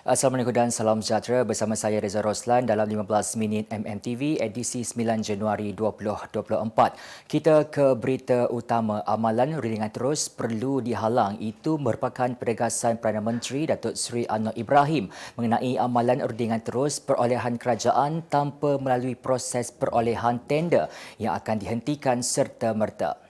Assalamualaikum dan salam sejahtera bersama saya Reza Roslan dalam 15 minit MMTV edisi 9 Januari 2024. Kita ke berita utama. Amalan rundingan terus perlu dihalang. Itu merupakan penegasan Perdana Menteri Datuk Seri Anwar Ibrahim mengenai amalan rundingan terus perolehan kerajaan tanpa melalui proses perolehan tender yang akan dihentikan serta-merta.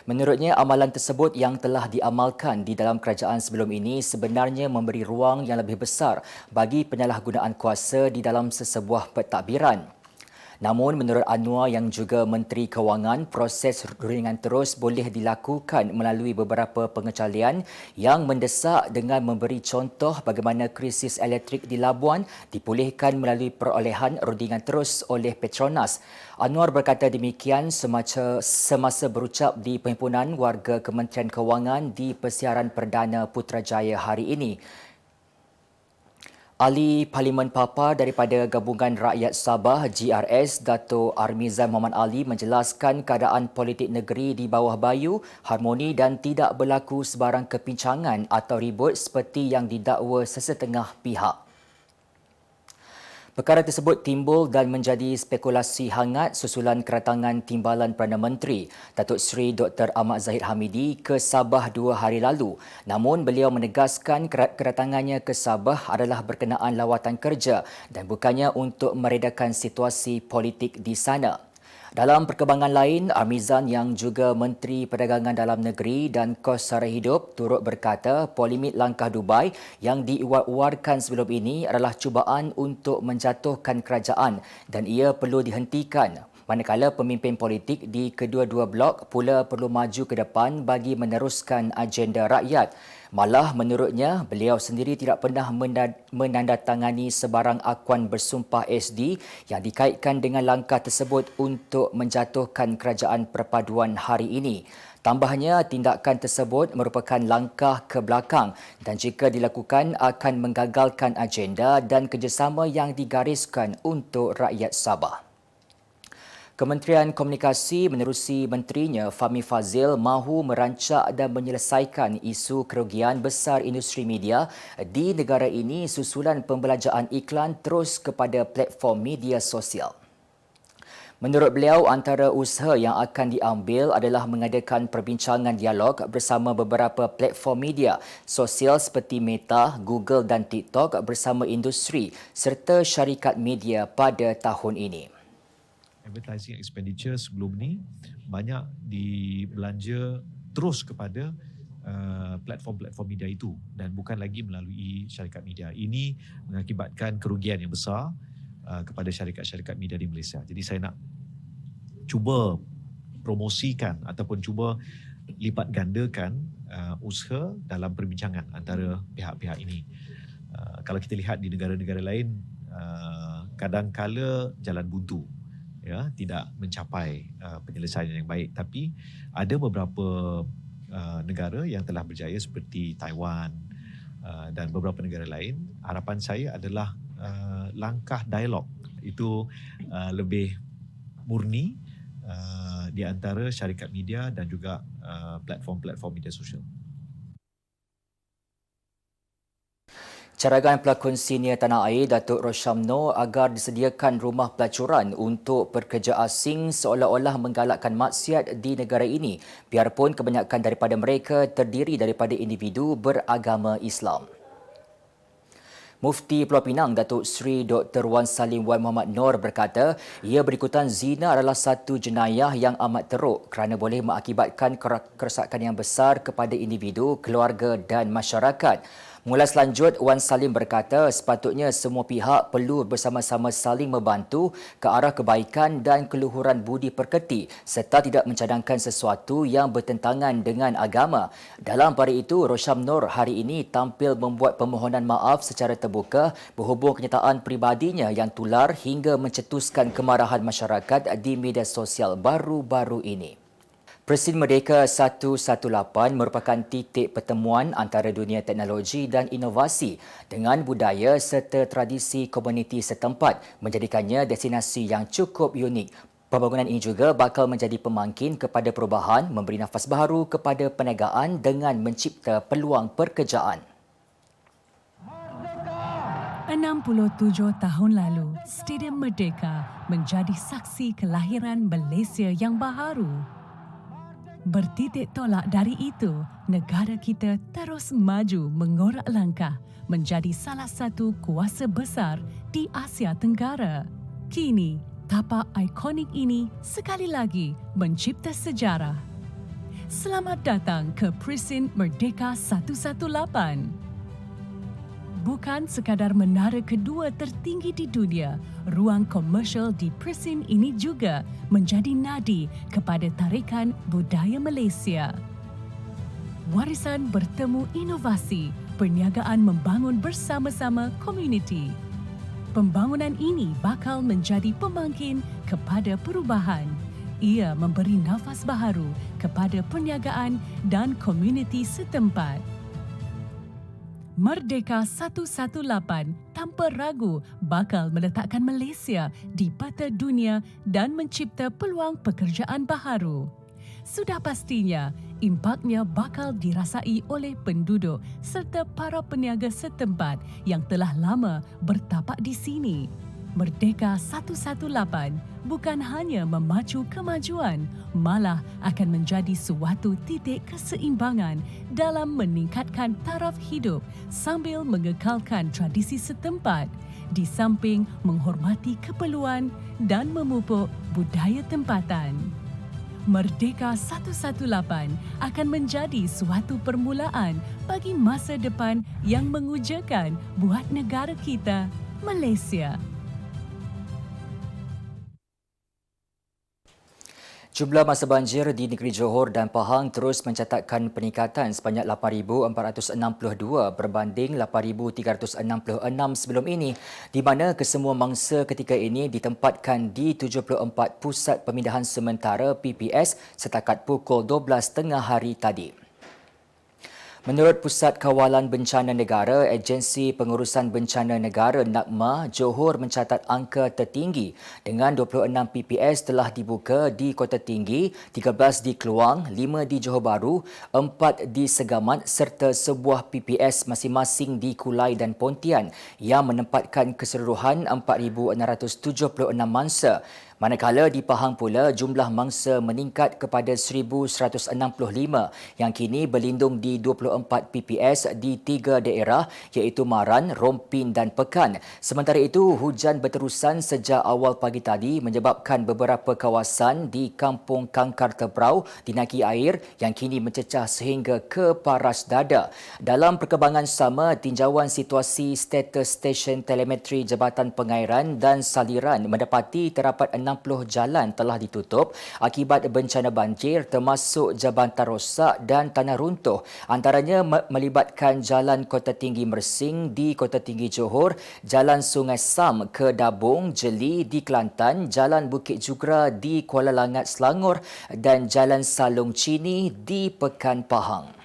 Menurutnya, amalan tersebut yang telah diamalkan di dalam kerajaan sebelum ini sebenarnya memberi ruang yang lebih besar bagi penyalahgunaan kuasa di dalam sesebuah pentadbiran. Namun, menurut Anwar yang juga Menteri Kewangan, proses rundingan terus boleh dilakukan melalui beberapa pengecualian yang mendesak dengan memberi contoh bagaimana krisis elektrik di Labuan dipulihkan melalui perolehan rundingan terus oleh Petronas. Anwar berkata demikian semasa berucap di Perhimpunan Warga Kementerian Kewangan di Persiaran Perdana Putrajaya hari ini. Ahli Parlimen Papa daripada Gabungan Rakyat Sabah GRS Dato' Armizan Muhammad Ali menjelaskan keadaan politik negeri di bawah bayu, harmoni dan tidak berlaku sebarang kepincangan atau ribut seperti yang didakwa sesetengah pihak. Perkara tersebut timbul dan menjadi spekulasi hangat susulan kedatangan Timbalan Perdana Menteri Datuk Seri Dr. Ahmad Zahid Hamidi ke Sabah 2 hari lalu. Namun beliau menegaskan kedatangannya ke Sabah adalah berkenaan lawatan kerja dan bukannya untuk meredakan situasi politik di sana. Dalam perkembangan lain, Armizan yang juga Menteri Perdagangan Dalam Negeri dan Kos Sara Hidup turut berkata polemik langkah Dubai yang diuar-uarkan sebelum ini adalah cubaan untuk menjatuhkan kerajaan dan ia perlu dihentikan. Manakala pemimpin politik di kedua-dua blok pula perlu maju ke depan bagi meneruskan agenda rakyat. Malah menurutnya, beliau sendiri tidak pernah menandatangani sebarang akuan bersumpah SD yang dikaitkan dengan langkah tersebut untuk menjatuhkan kerajaan perpaduan hari ini. Tambahnya, tindakan tersebut merupakan langkah ke belakang dan jika dilakukan akan menggagalkan agenda dan kerjasama yang digariskan untuk rakyat Sabah. Kementerian Komunikasi menerusi menterinya Fahmi Fadzil mahu merancak dan menyelesaikan isu kerugian besar industri media di negara ini susulan pembelanjaan iklan terus kepada platform media sosial. Menurut beliau, antara usaha yang akan diambil adalah mengadakan perbincangan dialog bersama beberapa platform media sosial seperti Meta, Google dan TikTok bersama industri serta syarikat media pada tahun ini. Advertising expenditure sebelum ni banyak dibelanja terus kepada platform-platform media itu dan bukan lagi melalui syarikat media. Ini mengakibatkan kerugian yang besar kepada syarikat-syarikat media di Malaysia. Jadi saya nak cuba promosikan ataupun cuba lipat gandakan usaha dalam perbincangan antara pihak-pihak ini. Kalau kita lihat di negara-negara lain, kadang-kala jalan buntu, ya, tidak mencapai penyelesaian yang baik, tapi ada beberapa negara yang telah berjaya seperti Taiwan dan beberapa negara lain. Harapan saya adalah langkah dialog itu lebih murni di antara syarikat media dan juga platform-platform media sosial. Carangan pelakon senior tanah air Datuk Roshamno agar disediakan rumah pelacuran untuk pekerja asing seolah-olah menggalakkan maksiat di negara ini biarpun kebanyakan daripada mereka terdiri daripada individu beragama Islam. Mufti Pulau Pinang Datuk Seri Dr. Wan Salim Wan Muhammad Noor berkata ia berikutan zina adalah satu jenayah yang amat teruk kerana boleh mengakibatkan kerosakan yang besar kepada individu, keluarga dan masyarakat. Mengulas lanjut, Wan Salim berkata sepatutnya semua pihak perlu bersama-sama saling membantu ke arah kebaikan dan keluhuran budi pekerti serta tidak mencadangkan sesuatu yang bertentangan dengan agama. Dalam pada itu, Rosham Noor hari ini tampil membuat permohonan maaf secara terbuka berhubung kenyataan peribadinya yang tular hingga mencetuskan kemarahan masyarakat di media sosial baru-baru ini. Presiden Merdeka 118 merupakan titik pertemuan antara dunia teknologi dan inovasi dengan budaya serta tradisi komuniti setempat menjadikannya destinasi yang cukup unik. Pembangunan ini juga bakal menjadi pemangkin kepada perubahan, memberi nafas baru kepada perniagaan dengan mencipta peluang pekerjaan. 67 tahun lalu, Stadium Merdeka menjadi saksi kelahiran Malaysia yang baharu. Bertitik tolak dari itu, negara kita terus maju mengorak langkah menjadi salah satu kuasa besar di Asia Tenggara. Kini, tapak ikonik ini sekali lagi mencipta sejarah. Selamat datang ke Presin Merdeka 118. Bukan sekadar menara kedua tertinggi di dunia, ruang komersial di Presin ini juga menjadi nadi kepada tarikan budaya Malaysia. Warisan bertemu inovasi, perniagaan membangun bersama-sama komuniti. Pembangunan ini bakal menjadi pembangkit kepada perubahan. Ia memberi nafas baharu kepada perniagaan dan komuniti setempat. Merdeka 118 tanpa ragu bakal meletakkan Malaysia di peta dunia dan mencipta peluang pekerjaan baharu. Sudah pastinya, impaknya bakal dirasai oleh penduduk serta para peniaga setempat yang telah lama bertapak di sini. Merdeka 118 bukan hanya memacu kemajuan, malah akan menjadi suatu titik keseimbangan dalam meningkatkan taraf hidup sambil mengekalkan tradisi setempat, di samping menghormati keperluan dan memupuk budaya tempatan. Merdeka 118 akan menjadi suatu permulaan bagi masa depan yang mengujakan buat negara kita, Malaysia. Jumlah masa banjir di negeri Johor dan Pahang terus mencatatkan peningkatan sebanyak 8,462 berbanding 8,366 sebelum ini, di mana kesemua mangsa ketika ini ditempatkan di 74 pusat pemindahan sementara PPS setakat pukul 12 tengah hari tadi. Menurut Pusat Kawalan Bencana Negara, Agensi Pengurusan Bencana Negara NAKMA, Johor mencatat angka tertinggi dengan 26 PPS telah dibuka di Kota Tinggi, 13 di Keluang, 5 di Johor Bahru, 4 di Segamat serta sebuah PPS masing-masing di Kulai dan Pontian yang menempatkan keseluruhan 4,676 mangsa. Manakala di Pahang pula, jumlah mangsa meningkat kepada 1,165 yang kini berlindung di 24 PPS di 3 daerah iaitu Maran, Rompin dan Pekan. Sementara itu, hujan berterusan sejak awal pagi tadi menyebabkan beberapa kawasan di Kampung Kangkar Tebrau dinaki air yang kini mencecah sehingga ke paras dada. Dalam perkembangan sama, tinjauan situasi status stesen telemetri Jabatan Pengairan dan Saliran mendapati terdapat 60 jalan telah ditutup akibat bencana banjir termasuk jabatan rosak dan tanah runtuh. Antaranya melibatkan Jalan Kota Tinggi Mersing di Kota Tinggi Johor, Jalan Sungai Sam ke Dabung, Jeli di Kelantan, Jalan Bukit Jugra di Kuala Langat, Selangor dan Jalan Salong Cini di Pekan Pahang.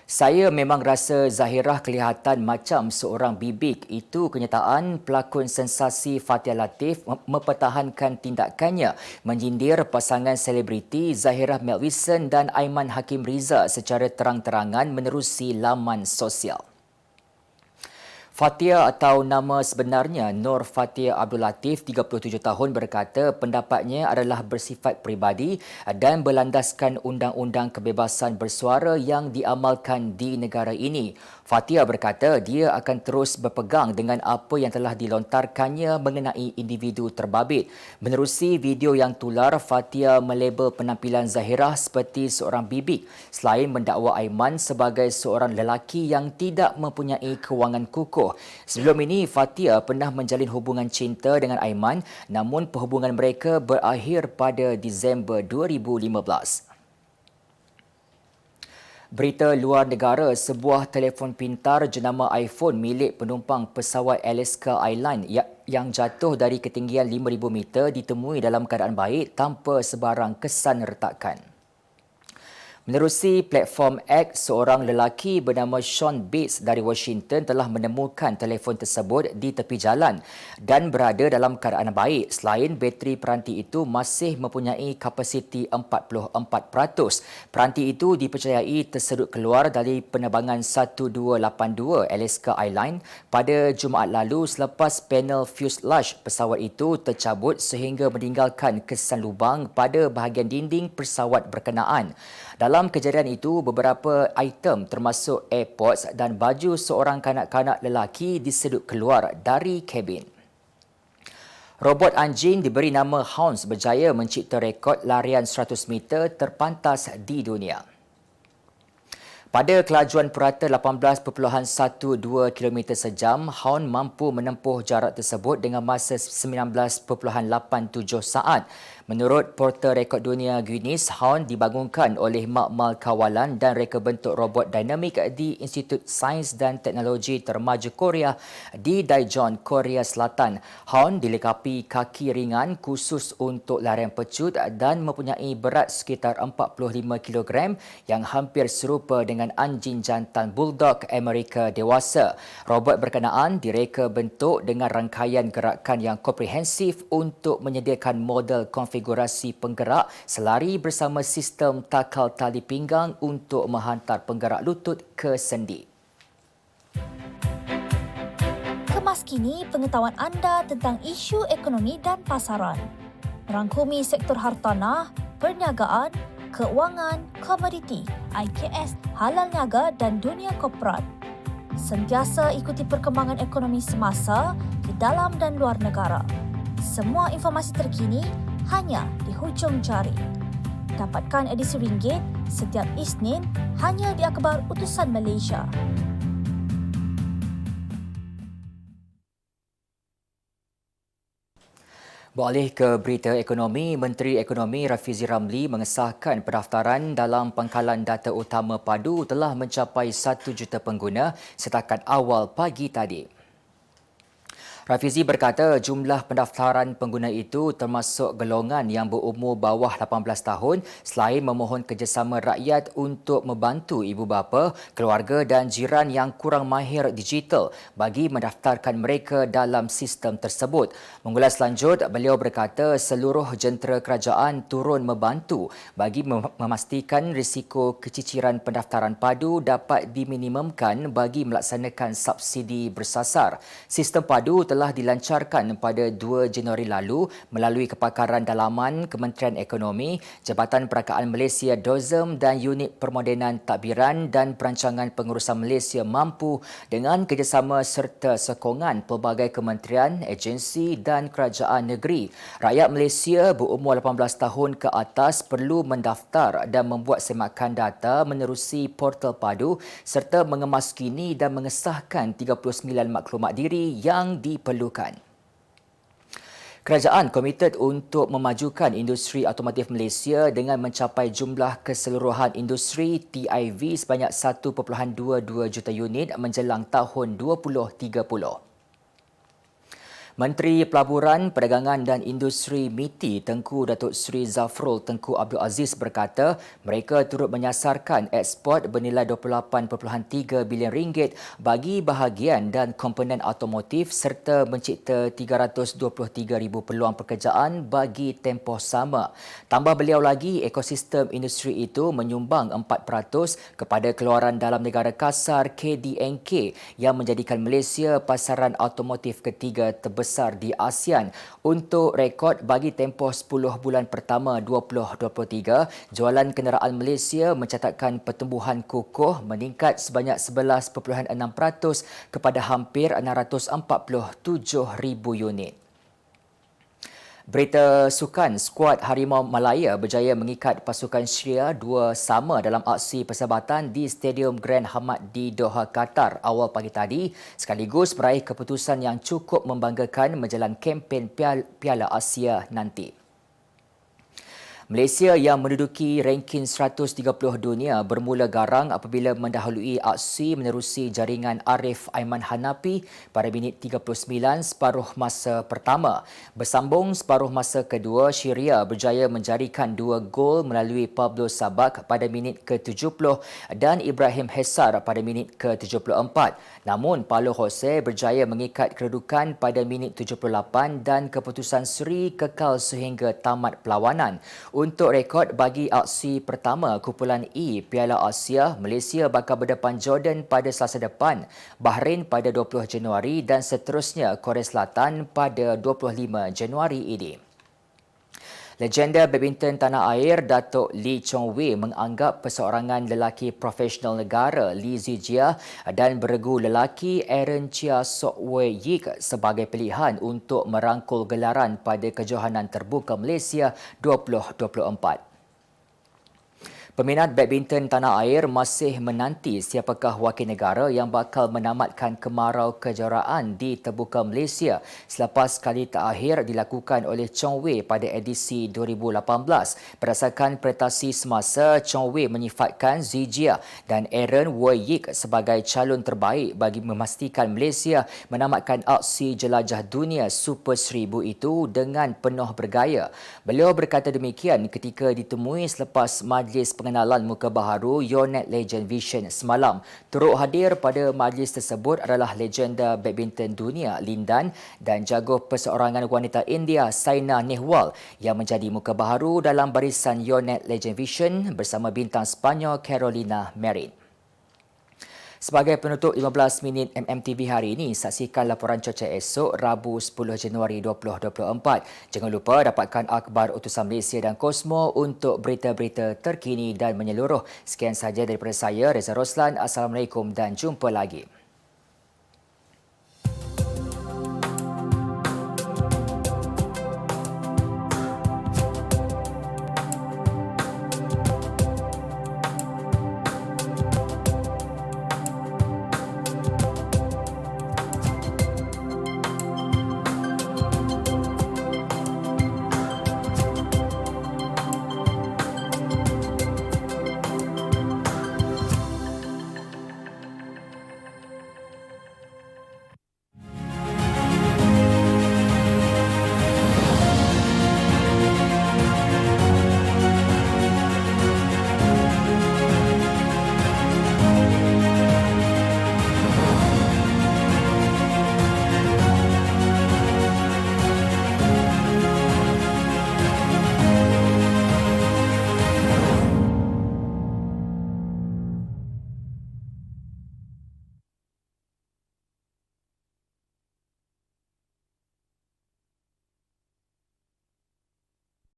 Saya memang rasa Zahirah kelihatan macam seorang bibik. Itu kenyataan pelakon sensasi Fatia Latif mempertahankan tindakannya menyindir pasangan selebriti Zahirah Melwison dan Aiman Hakim Riza secara terang-terangan menerusi laman sosial. Fatia atau nama sebenarnya Nur Fatia Abdul Latif, 37 tahun berkata pendapatnya adalah bersifat peribadi dan berlandaskan undang-undang kebebasan bersuara yang diamalkan di negara ini. Fatia berkata dia akan terus berpegang dengan apa yang telah dilontarkannya mengenai individu terbabit. Menerusi video yang tular, Fatia melabel penampilan Zahirah seperti seorang bibik selain mendakwa Aiman sebagai seorang lelaki yang tidak mempunyai kewangan kukuh. Sebelum ini, Fatia pernah menjalin hubungan cinta dengan Aiman, namun perhubungan mereka berakhir pada Disember 2015. Berita luar negara, sebuah telefon pintar jenama iPhone milik penumpang pesawat Alaska Airlines yang jatuh dari ketinggian 5,000 meter ditemui dalam keadaan baik tanpa sebarang kesan retakan. Menerusi platform X, seorang lelaki bernama Sean Bates dari Washington telah menemukan telefon tersebut di tepi jalan dan berada dalam keadaan baik selain bateri peranti itu masih mempunyai kapasiti 44%. Peranti itu dipercayai tersedut keluar dari penerbangan 1282 Alaska Airlines pada Jumaat lalu selepas panel fuselage pesawat itu tercabut sehingga meninggalkan kesan lubang pada bahagian dinding pesawat berkenaan. Dalam kejadian itu, beberapa item termasuk AirPods dan baju seorang kanak-kanak lelaki disedut keluar dari kabin. Robot anjing diberi nama Hounds berjaya mencipta rekod larian 100 meter terpantas di dunia. Pada kelajuan purata 18.12 km sejam, Hound mampu menempuh jarak tersebut dengan masa 19.87 saat. Menurut portal rekod dunia Guinness, Hound dibangunkan oleh makmal kawalan dan reka bentuk robot dinamik di Institut Sains dan Teknologi Termaju Korea di Daejeon, Korea Selatan. Hound dilengkapi kaki ringan khusus untuk larian pecut dan mempunyai berat sekitar 45 kg yang hampir serupa dengan anjing jantan bulldog Amerika dewasa. Robot berkenaan direka bentuk dengan rangkaian gerakan yang komprehensif untuk menyediakan model konfigurasi penggerak selari bersama sistem takal tali pinggang untuk menghantar penggerak lutut ke sendi. Kemas kini pengetahuan anda tentang isu ekonomi dan pasaran. Merangkumi sektor hartanah, perniagaan, keuangan, komoditi, IKS, halal niaga dan dunia korporat. Sentiasa ikuti perkembangan ekonomi semasa di dalam dan luar negara. Semua informasi terkini hanya di hujung jari. Dapatkan edisi ringgit setiap Isnin hanya di Akhbar Utusan Malaysia. Beralih ke berita ekonomi, Menteri Ekonomi Rafizi Ramli mengesahkan pendaftaran dalam pangkalan data utama padu telah mencapai 1 juta pengguna setakat awal pagi tadi. Rafizi berkata jumlah pendaftaran pengguna itu termasuk golongan yang berumur bawah 18 tahun selain memohon kerjasama rakyat untuk membantu ibu bapa, keluarga dan jiran yang kurang mahir digital bagi mendaftarkan mereka dalam sistem tersebut. Mengulas lanjut, beliau berkata seluruh jentera kerajaan turun membantu bagi memastikan risiko keciciran pendaftaran padu dapat diminimumkan bagi melaksanakan subsidi bersasar. Sistem padu telah dilancarkan pada 2 Januari lalu melalui kepakaran dalaman Kementerian Ekonomi, Jabatan Perakaan Malaysia DOZEM dan Unit Permodenan Tadbiran dan Perancangan Pengurusan Malaysia Mampu dengan kerjasama serta sokongan pelbagai kementerian, agensi dan kerajaan negeri. Rakyat Malaysia berumur 18 tahun ke atas perlu mendaftar dan membuat semakan data menerusi portal padu serta mengemaskini dan mengesahkan 39 maklumat diri yang diperlukan. Kerajaan komited untuk memajukan industri automotif Malaysia dengan mencapai jumlah keseluruhan industri TIV sebanyak 1.22 juta unit menjelang tahun 2030. Menteri Pelaburan, Perdagangan dan Industri MITI Tengku Datuk Seri Zafrul Tengku Abdul Aziz berkata mereka turut menyasarkan ekspor bernilai 28.3 bilion ringgit bagi bahagian dan komponen automotif serta mencipta 323,000 peluang pekerjaan bagi tempoh sama. Tambah beliau lagi, ekosistem industri itu menyumbang 4% kepada keluaran dalam negara kasar KDNK yang menjadikan Malaysia pasaran automotif ketiga terbesar di ASEAN. Untuk rekod bagi tempoh 10 bulan pertama 2023, jualan kenderaan Malaysia mencatatkan pertumbuhan kukuh meningkat sebanyak 11.6% kepada hampir 647,000 unit. Berita sukan, skuad Harimau Malaya berjaya mengikat pasukan Syria 2-2 dalam aksi persahabatan di Stadium Grand Hamad di Doha, Qatar awal pagi tadi sekaligus meraih keputusan yang cukup membanggakan menjelang kempen Piala Asia nanti. Malaysia yang menduduki ranking 130 dunia bermula garang apabila mendahului aksi menerusi jaringan Arif Aiman Hanapi pada minit 39 separuh masa pertama. Bersambung separuh masa kedua, Syria berjaya menjadikan 2 gol melalui Pablo Sabak pada minit ke-70 dan Ibrahim Hesar pada minit ke-74. Namun, Paulo Jose berjaya mengikat kedudukan pada minit 78 dan keputusan seri kekal sehingga tamat perlawanan. Untuk rekod bagi aksi pertama kumpulan E Piala Asia, Malaysia bakal berdepan Jordan pada Selasa depan, Bahrain pada 20 Januari dan seterusnya Korea Selatan pada 25 Januari ini. Legenda badminton tanah air Datuk Lee Chong Wei menganggap perseorangan lelaki profesional negara Lee Zijia dan beregu lelaki Aaron Chia Sok Wei Yik sebagai pilihan untuk merangkul gelaran pada Kejohanan Terbuka Malaysia 2024. Peminat badminton tanah air masih menanti siapakah wakil negara yang bakal menamatkan kemarau kejuaraan di Terbuka Malaysia selepas kali terakhir dilakukan oleh Chong Wei pada edisi 2018. Berdasarkan prestasi semasa, Chong Wei menyifatkan Zijia dan Aaron Wei Yik sebagai calon terbaik bagi memastikan Malaysia menamatkan aksi jelajah dunia Super 1000 itu dengan penuh bergaya. Beliau berkata demikian ketika ditemui selepas majlis pengenalan muka baharu Yonet Legend Vision semalam. Turut hadir pada majlis tersebut adalah legenda badminton dunia Lin Dan dan jago perseorangan wanita India Saina Nehwal yang menjadi muka baharu dalam barisan Yonet Legend Vision bersama bintang Sepanyol Carolina Marin. Sebagai penutup 15 minit MMTV hari ini, saksikan laporan cuaca esok Rabu 10 Januari 2024. Jangan lupa dapatkan akhbar utusan Malaysia dan Kosmo untuk berita-berita terkini dan menyeluruh. Sekian sahaja daripada saya, Reza Roslan. Assalamualaikum dan jumpa lagi.